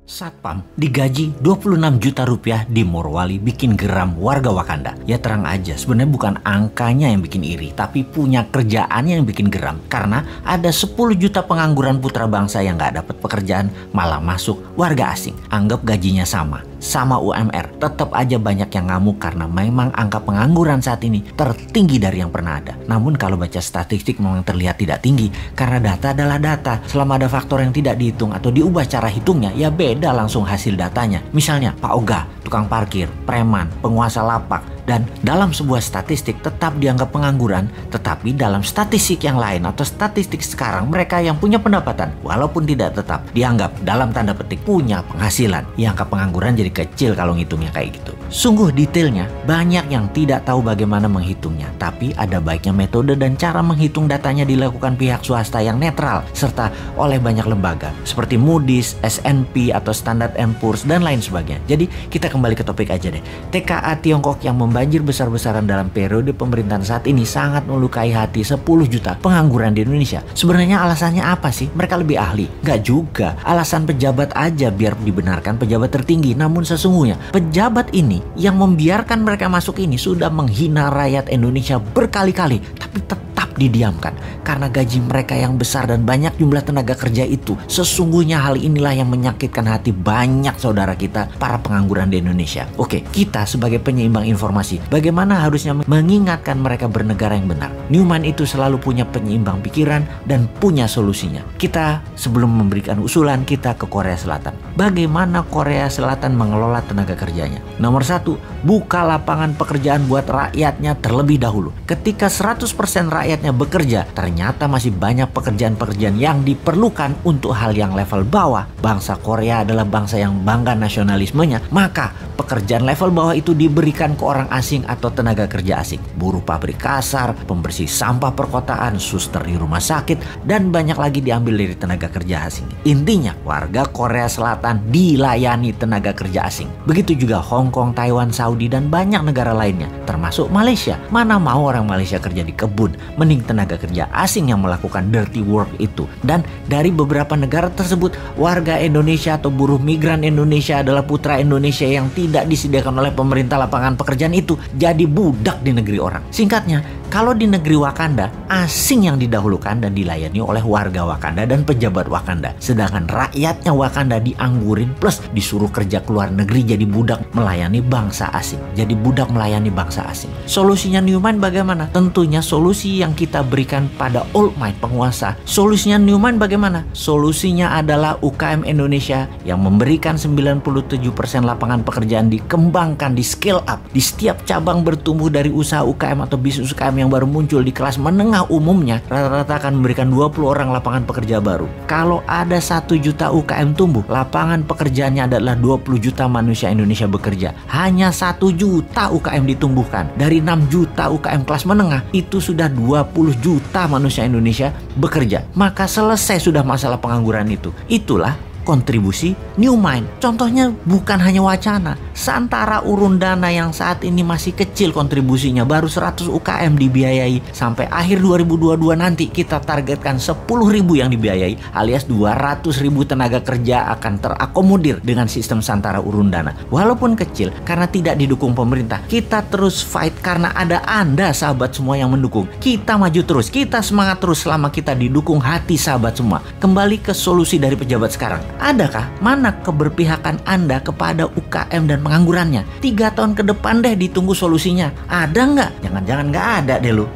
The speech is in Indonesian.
Satpam digaji 26 juta rupiah di Morowali bikin geram warga Wakanda. Ya terang aja, sebenarnya bukan angkanya yang bikin iri, tapi punya kerjaannya yang bikin geram. Karena ada 10 juta pengangguran putra bangsa yang gak dapat pekerjaan, malah masuk warga asing. Anggap gajinya sama UMR. Tetap aja banyak yang ngamuk karena memang angka pengangguran saat ini tertinggi dari yang pernah ada. Namun kalau baca statistik memang terlihat tidak tinggi, karena data adalah data. Selama ada faktor yang tidak dihitung atau diubah cara hitungnya, ya beda langsung hasil datanya. Misalnya Pak Oga, tukang parkir, preman, penguasa lapak, dan dalam sebuah statistik tetap dianggap pengangguran, tetapi dalam statistik yang lain atau statistik sekarang mereka yang punya pendapatan walaupun tidak tetap dianggap dalam tanda petik punya penghasilan. Ya angka pengangguran jadi kecil kalau ngitungnya kayak gitu. Sungguh detailnya banyak yang tidak tahu bagaimana menghitungnya, tapi ada baiknya metode dan cara menghitung datanya dilakukan pihak swasta yang netral serta oleh banyak lembaga seperti Moody's, S&P atau Standard & Poor's dan lain sebagainya. Jadi kita kembali ke topik aja deh. TKA Tiongkok yang banjir besar-besaran dalam periode pemerintahan saat ini sangat melukai hati 10 juta pengangguran di Indonesia. Sebenarnya alasannya apa sih? Mereka lebih ahli? Nggak juga. Alasan pejabat aja biar dibenarkan pejabat tertinggi. Namun sesungguhnya pejabat ini yang membiarkan mereka masuk ini sudah menghina rakyat Indonesia berkali-kali. Tapi tetap didiamkan karena gaji mereka yang besar dan banyak jumlah tenaga kerja itu. Sesungguhnya hal inilah yang menyakitkan hati banyak saudara kita para pengangguran di Indonesia. Oke, kita sebagai penyeimbang informasi, bagaimana harusnya mengingatkan mereka bernegara yang benar? Newman itu selalu punya penyeimbang pikiran dan punya solusinya. Kita sebelum memberikan usulan kita ke Korea Selatan. Bagaimana Korea Selatan mengelola tenaga kerjanya? Nomor 1, buka lapangan pekerjaan buat rakyatnya terlebih dahulu. Ketika 100% rakyatnya bekerja, ternyata masih banyak pekerjaan-pekerjaan yang diperlukan untuk hal yang level bawah. Bangsa Korea adalah bangsa yang bangga nasionalismenya, maka pekerjaan level bawah itu diberikan ke orang asing atau tenaga kerja asing. Buruh pabrik kasar, pembersih sampah perkotaan, suster di rumah sakit, dan banyak lagi diambil dari tenaga kerja asing. Intinya, warga Korea Selatan dilayani tenaga kerja asing. Begitu juga Hong Kong, Taiwan, Saudi, dan banyak negara lainnya, termasuk Malaysia. Mana mau orang Malaysia kerja di kebun, mending tenaga kerja asing yang melakukan dirty work itu. Dan dari beberapa negara tersebut, warga Indonesia atau buruh migran Indonesia adalah putra Indonesia yang tidak disediakan oleh pemerintah lapangan pekerjaan itu jadi budak di negeri orang. Singkatnya, kalau di negeri Wakanda, asing yang didahulukan dan dilayani oleh warga Wakanda dan pejabat Wakanda. Sedangkan rakyatnya Wakanda dianggurin plus disuruh kerja ke luar negeri jadi budak melayani bangsa asing. Jadi budak melayani bangsa asing. Solusinya Newman bagaimana? Tentunya solusi yang kita berikan pada old might penguasa. Solusinya Newman bagaimana? Solusinya adalah UKM Indonesia yang memberikan 97% lapangan pekerjaan dikembangkan, di scale up. Di setiap cabang bertumbuh dari usaha UKM atau bisnis UKM yang baru muncul di kelas menengah umumnya, rata-rata akan memberikan 20 orang lapangan pekerja baru. Kalau ada 1 juta UKM tumbuh, lapangan pekerjaannya adalah 20 juta manusia Indonesia bekerja. Hanya 1 juta UKM ditumbuhkan. Dari 6 juta UKM kelas menengah, itu sudah 20 juta manusia Indonesia bekerja. Maka selesai sudah masalah pengangguran itu. Itulah kontribusi Newman. Contohnya bukan hanya wacana. Santara urun dana yang saat ini masih kecil kontribusinya, baru 100 UKM dibiayai. Sampai akhir 2022 nanti kita targetkan 10.000 yang dibiayai, alias 200.000 tenaga kerja akan terakomodir dengan sistem santara urun dana. Walaupun kecil, karena tidak didukung pemerintah, kita terus fight karena ada Anda sahabat semua yang mendukung. Kita maju terus, kita semangat terus selama kita didukung hati sahabat semua. Kembali ke solusi dari pejabat sekarang. Adakah mana keberpihakan Anda kepada UKM dan penganggurannya? 3 tahun ke depan deh ditunggu solusinya. Ada nggak? Jangan-jangan nggak ada deh lu.